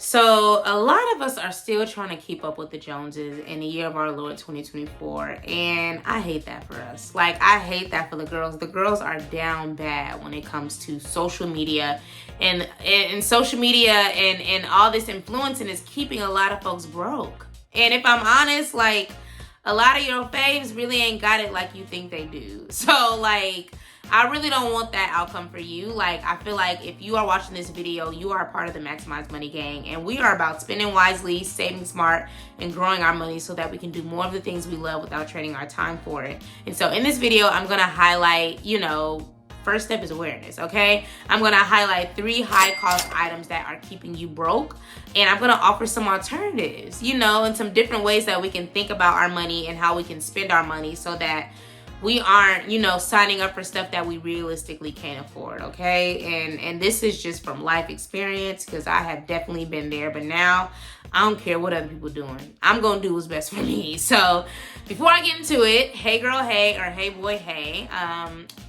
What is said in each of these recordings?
So a lot of us are still trying to keep up with the Joneses in the year of our Lord 2024. And I hate that for us. Like, I hate that for the girls. The girls are down bad when it comes to social media. And social media and all this influencing is keeping a lot of folks broke. And if I'm honest, like, a lot of your faves really ain't got it like you think they do. So, like, I really don't want that outcome for you. Like, I feel like if you are watching this video, you are a part of the Maximize Money gang. And we are about spending wisely, saving smart, and growing our money so that we can do more of the things we love without trading our time for it. And so in this video, I'm going to highlight, first step is awareness, okay? I'm going to highlight 3 high-cost items that are keeping you broke. And I'm going to offer some alternatives, and some different ways that we can think about our money and how we can spend our money so that we aren't, signing up for stuff that we realistically can't afford, okay? And this is just from life experience because I have definitely been there. But now I don't care what other people are doing. I'm going to do what's best for me. So before I get into it, hey girl, hey, or hey boy, hey.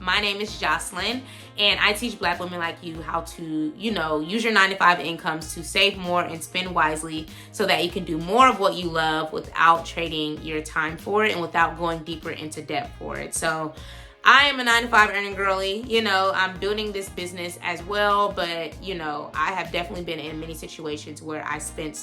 My name is Jocelyn, and I teach Black women like you how to, use your 9-to-5 incomes to save more and spend wisely so that you can do more of what you love without trading your time for it and without going deeper into debt for it. So I am a 9-to-5 earning girly. I'm building this business as well, but, I have definitely been in many situations where I spent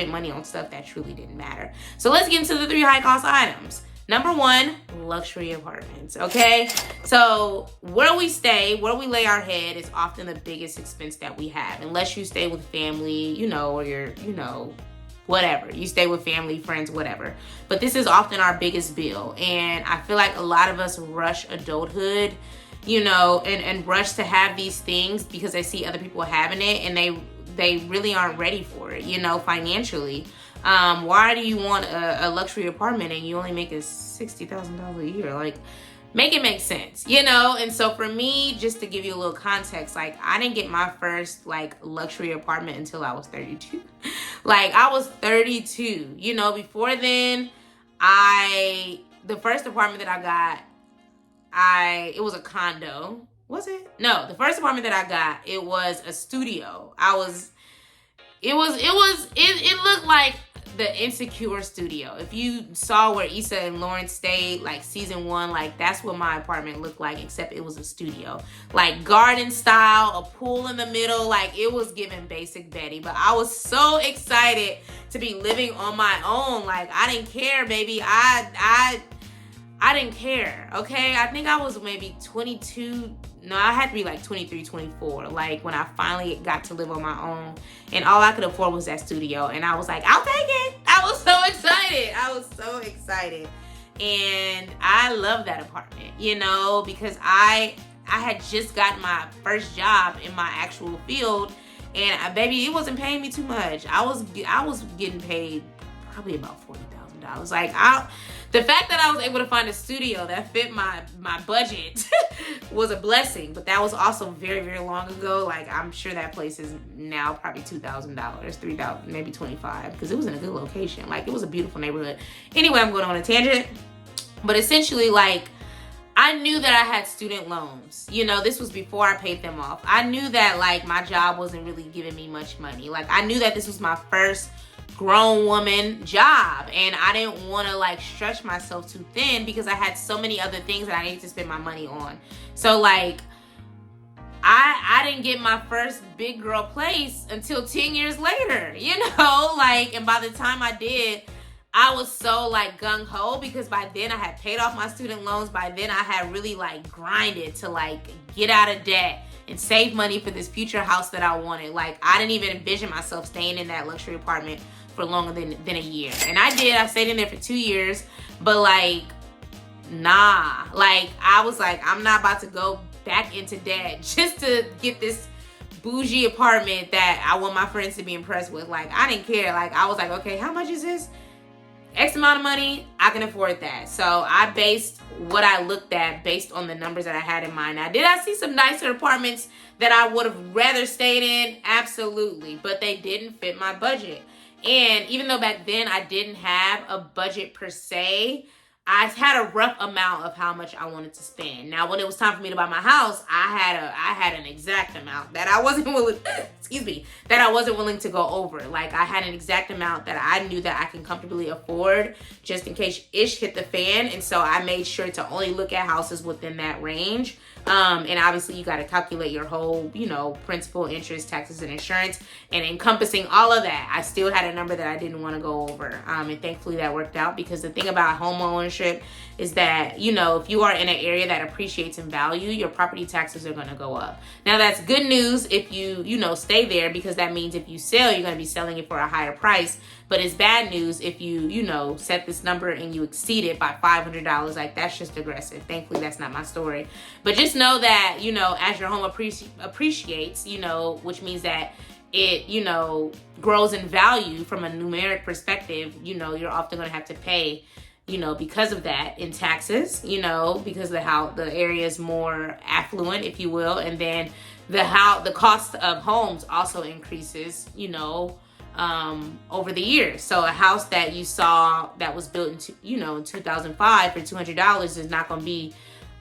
money on stuff that truly didn't matter. So let's get into the 3 high cost items. Number 1, luxury apartments, okay? So where we stay, where we lay our head is often the biggest expense that we have. Unless you stay with family, or you're, whatever. You stay with family, friends, whatever. But this is often our biggest bill. And I feel like a lot of us rush adulthood, and rush to have these things because they see other people having it and they really aren't ready for it, financially. Why do you want a luxury apartment and you only make $60,000 a year? Like, make it make sense, And so for me, just to give you a little context, like, I didn't get my first luxury apartment until I was 32. Like, I was 32, before then, the first apartment that I got, it was a condo. Was it? No, the first apartment that I got, it was a studio. It looked like the Insecure studio. If you saw where Issa and Lawrence stayed, like season 1, like that's what my apartment looked like, except it was a studio. Like garden style, a pool in the middle, like it was giving Basic Betty. But I was so excited to be living on my own. Like, I didn't care, baby. I didn't care, okay? I think I was maybe 22. No, I had to be like 23, 24, like when I finally got to live on my own. And all I could afford was that studio. And I was like, I'll take it. I was so excited. And I love that apartment, because I had just gotten my first job in my actual field. And baby, it wasn't paying me too much. I was getting paid probably about $40,000. Like, the fact that I was able to find a studio that fit my budget was a blessing. But that was also very, very long ago. Like, I'm sure that place is now probably $2,000, $3,000, maybe $25,000, because it was in a good location. Like, it was a beautiful neighborhood. Anyway, I'm going on a tangent. But essentially, like, I knew that I had student loans. This was before I paid them off. I knew that, like, my job wasn't really giving me much money. Like, I knew that this was my first grown woman job, and I didn't want to like stretch myself too thin because I had so many other things that I needed to spend my money on. So like, I didn't get my first big girl place until 10 years later, like, and by the time I did, I was so like gung-ho because by then I had paid off my student loans. By then I had really like grinded to like get out of debt and save money for this future house that I wanted. Like, I didn't even envision myself staying in that luxury apartment for longer than a year. And I did. I stayed in there for 2 years. But like, nah. Like, I was like, I'm not about to go back into debt just to get this bougie apartment that I want my friends to be impressed with. Like, I didn't care. Like, I was like, okay, how much is this? X amount of money, I can afford that. So I based what I looked at based on the numbers that I had in mind. Now, did I see some nicer apartments that I would have rather stayed in? Absolutely. But they didn't fit my budget. And even though back then I didn't have a budget per se, I had a rough amount of how much I wanted to spend. Now, when it was time for me to buy my house, I had an exact amount that I wasn't willing, that I wasn't willing to go over. Like, I had an exact amount that I knew that I can comfortably afford just in case ish hit the fan. And so I made sure to only look at houses within that range. And obviously you got to calculate your whole, principal, interest, taxes, and insurance. And encompassing all of that, I still had a number that I didn't want to go over. And thankfully that worked out, because the thing about home ownership is that, if you are in an area that appreciates in value, your property taxes are going to go up. Now, that's good news if you, stay there, because that means if you sell, you're going to be selling it for a higher price. But it's bad news if you, set this number and you exceed it by $500. Like, that's just aggressive. Thankfully, that's not my story. But just know that, as your home appreciates, which means that it, grows in value from a numeric perspective, you're often going to have to pay, because of that in taxes, because of the area is more affluent, if you will. And then the cost of homes also increases, over the years. So a house that you saw that was built in 2005 for $200 is not going to be,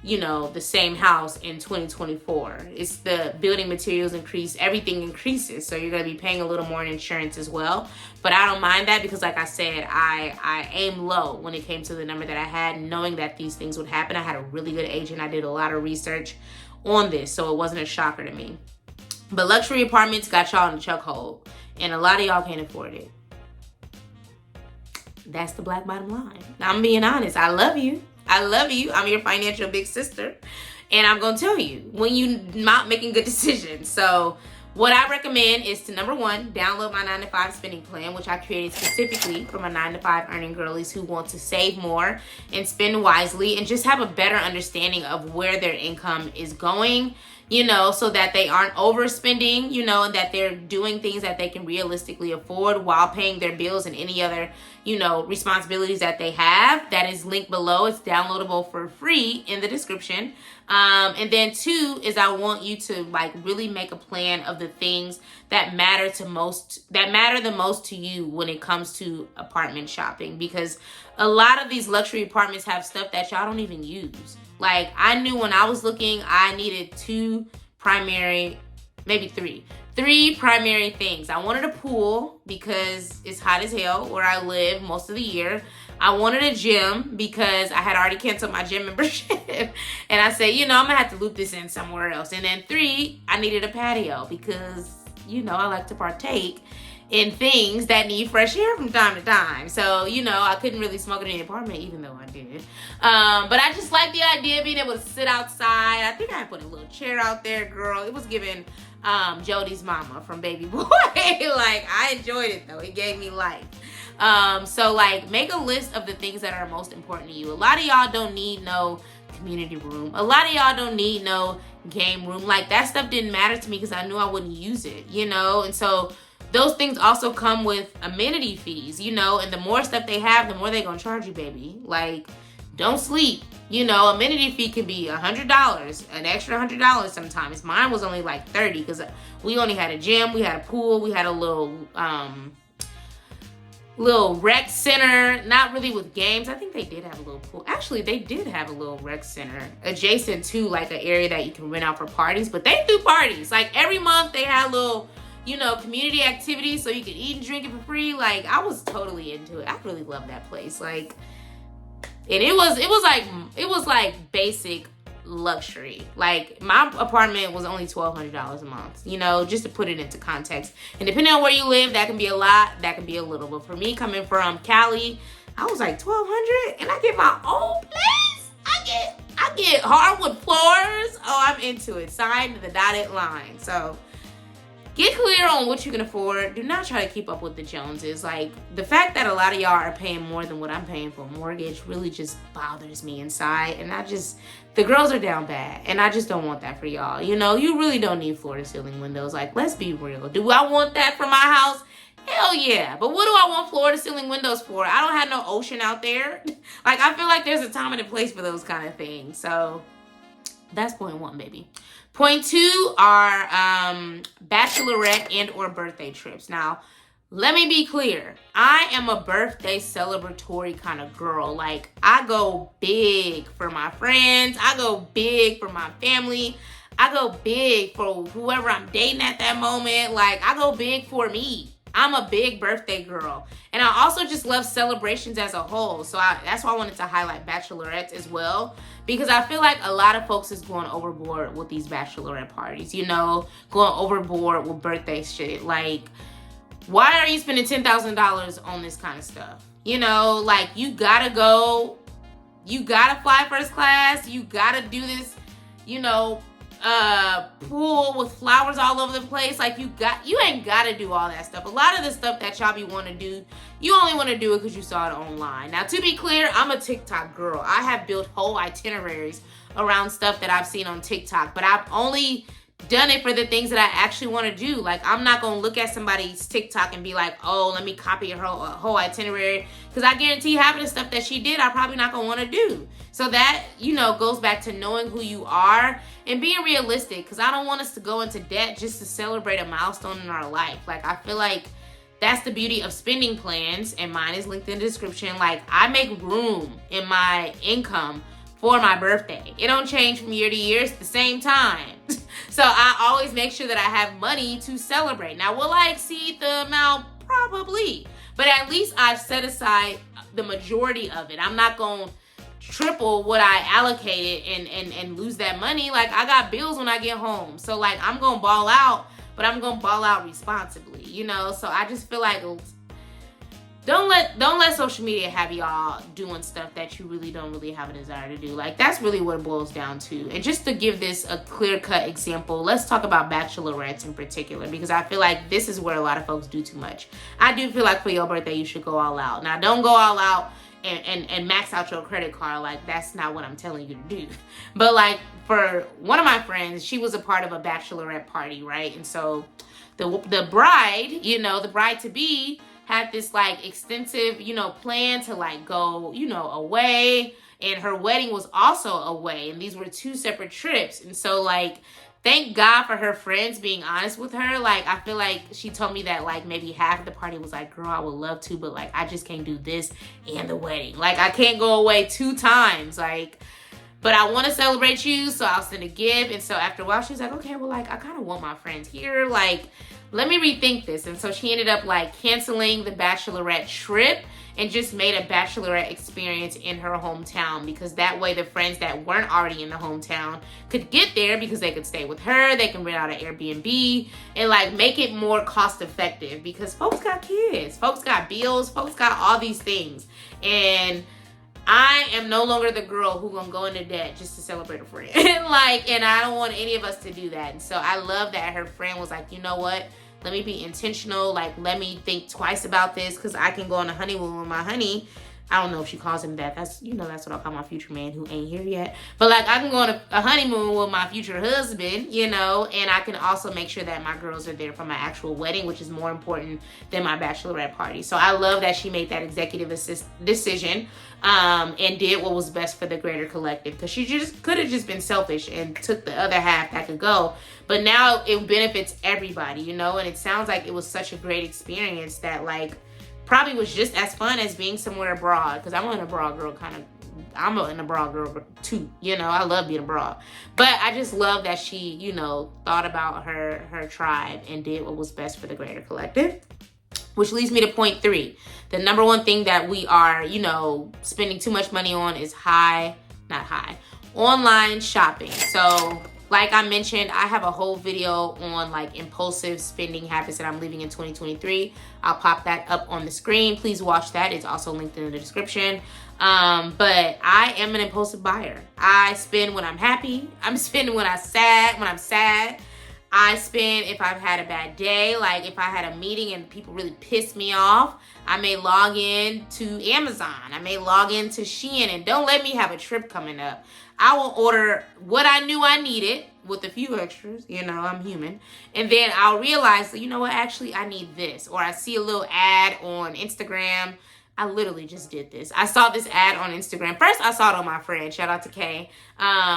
the same house in 2024. It's the building materials increase, everything increases. So you're going to be paying a little more in insurance as well. But I don't mind that, because like I said, I aim low when it came to the number that I had, knowing that these things would happen. I had a really good agent. I did a lot of research on this, so it wasn't a shocker to me. But luxury apartments got y'all in the chokehold, and a lot of y'all can't afford it. That's the black bottom line. Now, I'm being honest. I love you. I'm your financial big sister. And I'm going to tell you when you're not making good decisions. So what I recommend is to, number one, download my 9-to-5 spending plan, which I created specifically for my 9-to-5 earning girlies who want to save more and spend wisely and just have a better understanding of where their income is going, so that they aren't overspending, and that they're doing things that they can realistically afford while paying their bills and any other, responsibilities that they have. That is linked below. It's downloadable for free in the description. And then two is I want you to really make a plan of the things that matter the most to you when it comes to apartment shopping, because a lot of these luxury apartments have stuff that y'all don't even use. Like, I knew when I was looking, I needed three primary things. I wanted a pool because it's hot as hell where I live most of the year. I wanted a gym because I had already canceled my gym membership. And I said, I'm going to have to loop this in somewhere else. And then 3, I needed a patio because, I like to partake in things that need fresh air from time to time. So, I couldn't really smoke it in the apartment, even though I did. But I just like the idea of being able to sit outside. I think I put a little chair out there, girl. It was giving Jody's mama from Baby Boy. I enjoyed it, though. It gave me life. So, make a list of the things that are most important to you. A lot of y'all don't need no community room. A lot of y'all don't need no game room. That stuff didn't matter to me because I knew I wouldn't use it, And so those things also come with amenity fees, and the more stuff they have, the more they're going to charge you, baby. Don't sleep. Amenity fee can be $100, an extra $100 sometimes. Mine was only $30 because we only had a gym, we had a pool, we had a little rec center, not really with games. I think they did have a little pool. Actually, they did have a little rec center adjacent to an area that you can rent out for parties, but they do parties. Every month they had little community activities so you could eat and drink it for free. I was totally into it. I really love that place. And it was basic luxury. My apartment was only $1,200 a month, just to put it into context. And depending on where you live, that can be a lot, that can be a little. But for me, coming from Cali, I was $1,200 and I get my own place. I get hardwood floors. Oh, I'm into it. Signed the dotted line. So get clear on what you can afford. Do not try to keep up with the Joneses. The fact that a lot of y'all are paying more than what I'm paying for a mortgage really just bothers me inside. And the girls are down bad. And I just don't want that for y'all. You really don't need floor-to-ceiling windows. Let's be real. Do I want that for my house? Hell yeah. But what do I want floor-to-ceiling windows for? I don't have no ocean out there. I feel like there's a time and a place for those kind of things. So that's point 1, baby. Point 2 are bachelorette and or birthday trips. Now, Let me be clear. I am a birthday celebratory kind of girl. Like, I go big for my friends. I go big for my family. I go big for whoever I'm dating at that moment. Like, I go big for me. I'm a big birthday girl. And I also just love celebrations as a whole. So that's why I wanted to highlight bachelorettes as well. Because I feel like a lot of folks is going overboard with these bachelorette parties. You know, going overboard with birthday shit. Like, why are you spending $10,000 on this kind of stuff? You know, like, you gotta go, you gotta fly first class, you gotta do this, you know, pool with flowers all over the place. Like, you ain't gotta do all that stuff. A lot of the stuff that y'all be wanting to do, you only want to do it because you saw it online. Now, to be clear, I'm a TikTok girl. I have built whole itineraries around stuff that I've seen on TikTok, but I've only done it for the things that I actually want to do. Like, I'm not going to look at somebody's TikTok and be like, oh, let me copy her whole itinerary. Because I guarantee half of the stuff that she did, I'm probably not going to want to do. So that, you know, goes back to knowing who you are and being realistic. Because I don't want us to go into debt just to celebrate a milestone in our life. Like, I feel like that's the beauty of spending plans. And mine is linked in the description. Like, I make room in my income for my birthday. It don't change from year to year. It's the same time. So I always make sure that I have money to celebrate. Now, will I exceed the amount? Probably. But at least I've set aside the majority of it. I'm not going to triple what I allocated and lose that money. Like, I got bills when I get home. So, like, I'm going to ball out, but I'm going to ball out responsibly, you know? So I just feel like don't let social media have y'all doing stuff that you really don't really have a desire to do. Like, that's really what it boils down to. And just to give this a clear-cut example, let's talk about bachelorettes in particular, because I feel like this is where a lot of folks do too much. I do feel like for your birthday, you should go all out. Now, don't go all out and max out your credit card. Like, that's not what I'm telling you to do. But, like, for one of my friends, she was a part of a bachelorette party, right? And so the bride, you know, the bride-to-be, had this, like, extensive, you know, plan to, like, go, you know, away. And her wedding was also away. And these were two separate trips. And so, like, thank God for her friends being honest with her. Like, I feel like she told me that, like, maybe half of the party was like, girl, I would love to, but, like, I just can't do this and the wedding. Like, I can't go away 2 times. Like, but I want to celebrate you, so I'll send a gift. And so after a while, she's like, okay, well, like, I kind of want my friends here. Like, let me rethink this. And so she ended up, like, canceling the bachelorette trip and just made a bachelorette experience in her hometown, because that way the friends that weren't already in the hometown could get there because they could stay with her. They can rent out an Airbnb and, like, make it more cost effective, because folks got kids, folks got bills, folks got all these things. And I am no longer the girl who gonna go into debt just to celebrate a friend. Like, and I don't want any of us to do that. And so I love that her friend was like, you know what? Let me be intentional. Like, let me think twice about this, because I can go on a honeymoon with my honey. I don't know if she calls him that. That's, you know, that's what I'll call my future man who ain't here yet. But, like, I can go on a honeymoon with my future husband, you know, and I can also make sure that my girls are there for my actual wedding, which is more important than my bachelorette party. So I love that she made that executive decision and did what was best for the greater collective, because she just could have just been selfish and took the other half that could go. But now it benefits everybody, you know, and it sounds like it was such a great experience that, like, probably was just as fun as being somewhere abroad, because I'm an abroad girl I'm an abroad girl too, you know. I love being abroad. But I just love that she, you know, thought about her tribe and did what was best for the greater collective. Which leads me to point 3. The number one thing that we are, you know, spending too much money on is online shopping. So, like I mentioned, I have a whole video on, like, impulsive spending habits that I'm leaving in 2023. I'll pop that up on the screen. Please watch that. It's also linked in the description. But I am an impulsive buyer. I spend when I'm happy. I'm spending when I'm sad. I spend if I've had a bad day. Like, if I had a meeting and people really piss me off, I may log in to Amazon. I may log into Shein, and don't let me have a trip coming up. I will order what I knew I needed with a few extras. You know, I'm human. And then I'll realize, you know what, actually, I need this. Or I see a little ad on Instagram I literally just did this. I saw this ad on Instagram. First, I saw it on my friend. Shout out to Kay.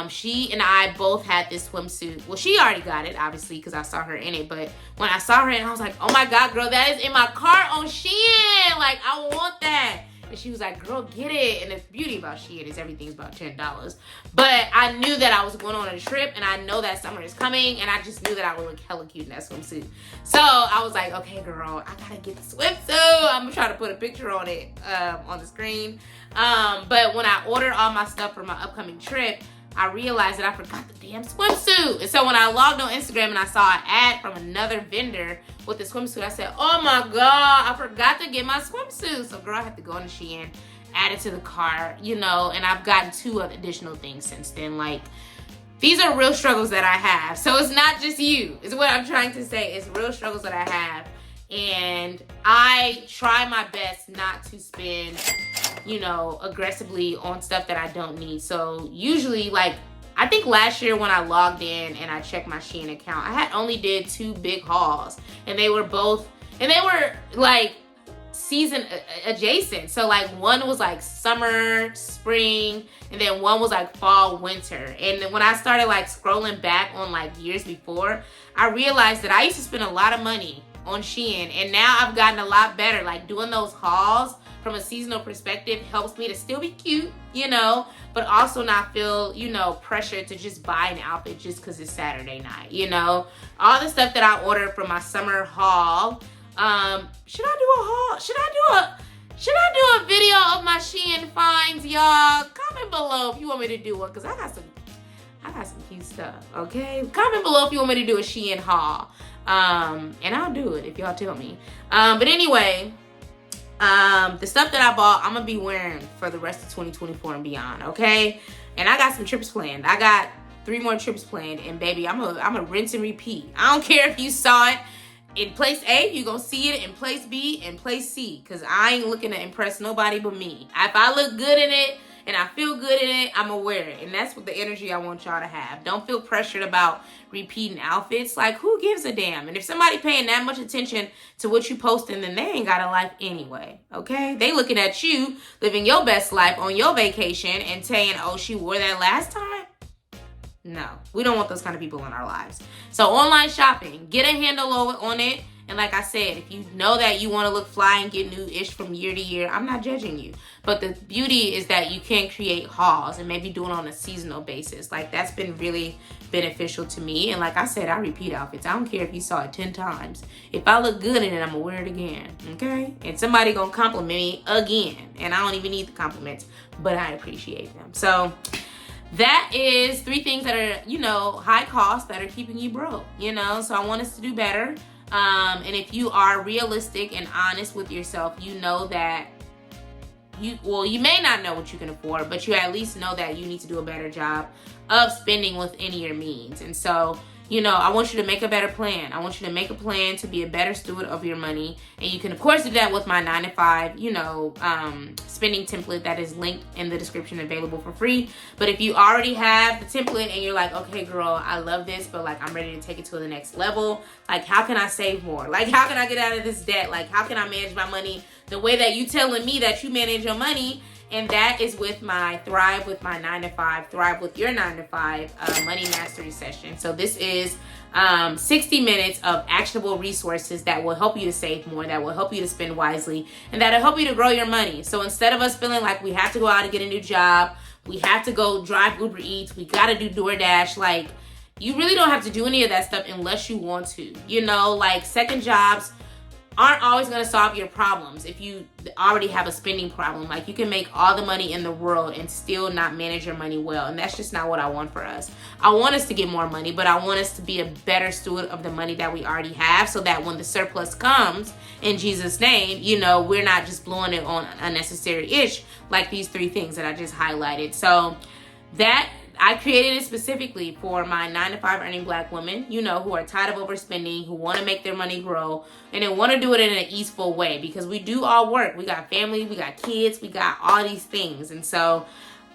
She and I both had this swimsuit. Well, she already got it, obviously, because I saw her in it. But when I saw her in it, I was like, oh my God, girl, that is in my cart on Shein. Like, I want that. And she was like, girl, get it. And the beauty about Shein is everything's about $10. But I knew that I was going on a trip, and I know that summer is coming, and I just knew that I would look hella cute in that swimsuit. So I was like, okay, girl, I gotta get the swimsuit. I'm gonna try to put a picture on it on the screen. But when I ordered all my stuff for my upcoming trip, I realized that I forgot the damn swimsuit. And so when I logged on Instagram and I saw an ad from another vendor with the swimsuit, I said, oh my God, I forgot to get my swimsuit. So girl, I had to go on to Shein, add it to the cart, you know, and I've gotten 2 additional things since then. Like, these are real struggles that I have. So it's not just you, is what I'm trying to say. It's real struggles that I have. And I try my best not to spend, you know, aggressively on stuff that I don't need. So usually, like, I think last year when I logged in and I checked my Shein account, I had only did 2 big hauls, and they were like season adjacent. So like one was like summer, spring, and then one was like fall, winter. And when I started like scrolling back on like years before, I realized that I used to spend a lot of money on Shein, and now I've gotten a lot better. Like, doing those hauls from a seasonal perspective helps me to still be cute, you know, but also not feel, you know, pressured to just buy an outfit just because it's Saturday night, you know. All the stuff that I ordered from my summer haul. Should I do a haul? Should I do a video of my Shein finds, y'all? Comment below if you want me to do one, because I got some cute stuff, okay? Comment below if you want me to do a Shein haul. And I'll do it if y'all tell me. But anyway, the stuff that I bought, I'm gonna be wearing for the rest of 2024 and beyond, okay? And I got some trips planned. I got 3 more trips planned, and baby, I'm a rinse and repeat. I don't care if you saw it in place A, you gonna see it in place B and place C, because I ain't looking to impress nobody but me. If I look good in it and I feel good in it, I'm gonna wear it. And that's what the energy I want y'all to have. Don't feel pressured about repeating outfits. Like, who gives a damn? And if somebody paying that much attention to what you posting, then they ain't got a life anyway, okay? They looking at you living your best life on your vacation and saying, oh, she wore that last time? No, we don't want those kind of people in our lives. So online shopping, get a handle on it. And like I said, if you know that you want to look fly and get new-ish from year to year, I'm not judging you. But the beauty is that you can create hauls and maybe do it on a seasonal basis. Like, that's been really beneficial to me. And like I said, I repeat outfits. I don't care if you saw it 10 times. If I look good in it, I'm going to wear it again, okay? And somebody going to compliment me again. And I don't even need the compliments, but I appreciate them. So that is 3 things that are, you know, high cost that are keeping you broke, you know? So I want us to do better. And if you are realistic and honest with yourself, you know that you may not know what you can afford, but you at least know that you need to do a better job of spending within your means. And so, you know, I want you to make a better plan. I want you to make a plan to be a better steward of your money. And you can, of course, do that with my 9-to-5, you know, spending template that is linked in the description, available for free. But if you already have the template and you're like, okay, girl, I love this, but like, I'm ready to take it to the next level. Like, how can I save more? Like, how can I get out of this debt? Like, how can I manage my money the way that you telling me that you manage your money? And that is with my Thrive with my 9-to-5, Thrive with your 9-to-5 money mastery session. So this is 60 minutes of actionable resources that will help you to save more, that will help you to spend wisely, and that'll help you to grow your money. So instead of us feeling like we have to go out and get a new job, we have to go drive Uber Eats, we got to do DoorDash, like, you really don't have to do any of that stuff unless you want to. You know, like, second jobs aren't always going to solve your problems if you already have a spending problem. Like, you can make all the money in the world and still not manage your money well. And that's just not what I want for us. I want us to get more money, but I want us to be a better steward of the money that we already have, so that when the surplus comes, in Jesus' name, you know, we're not just blowing it on unnecessary ish like these 3 things that I just highlighted. So that I created it specifically for my 9-to-5 earning Black women, you know, who are tired of overspending, who want to make their money grow, and they want to do it in an easeful way, because we do all work. We got family, we got kids, we got all these things. And so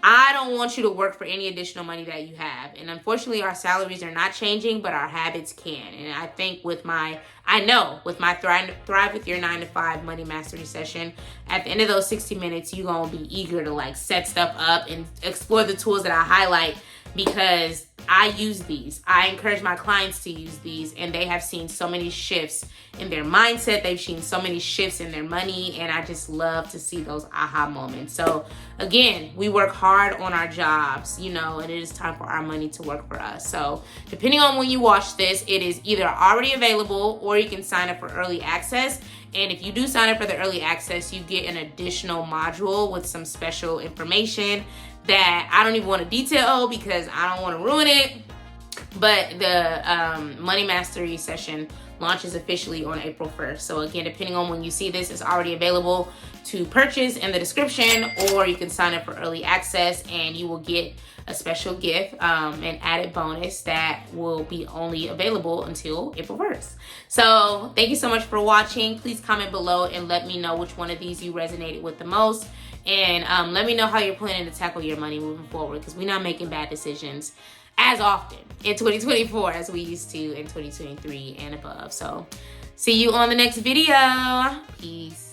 I don't want you to work for any additional money that you have. And unfortunately, our salaries are not changing, but our habits can. And I think with my I know with my Thrive with Your 9 to 5 Money Mastery session, at the end of those 60 minutes, you're going to be eager to like set stuff up and explore the tools that I highlight, because I use these. I encourage my clients to use these, and they have seen so many shifts in their mindset. They've seen so many shifts in their money, and I just love to see those aha moments. So again, we work hard on our jobs, you know, and it is time for our money to work for us. So depending on when you watch this, it is either already available or you can sign up for early access. And if you do sign up for the early access, you get an additional module with some special information that I don't even want to detail because I don't want to ruin it. But the Money Mastery session launches officially on April 1st. So again, depending on when you see this, it's already available to purchase in the description, or you can sign up for early access and you will get a special gift, an added bonus that will be only available until April 1st. So thank you so much for watching. Please comment below and let me know which one of these you resonated with the most. And let me know how you're planning to tackle your money moving forward, because we're not making bad decisions as often in 2024 as we used to in 2023 and above. So see you on the next video. Peace.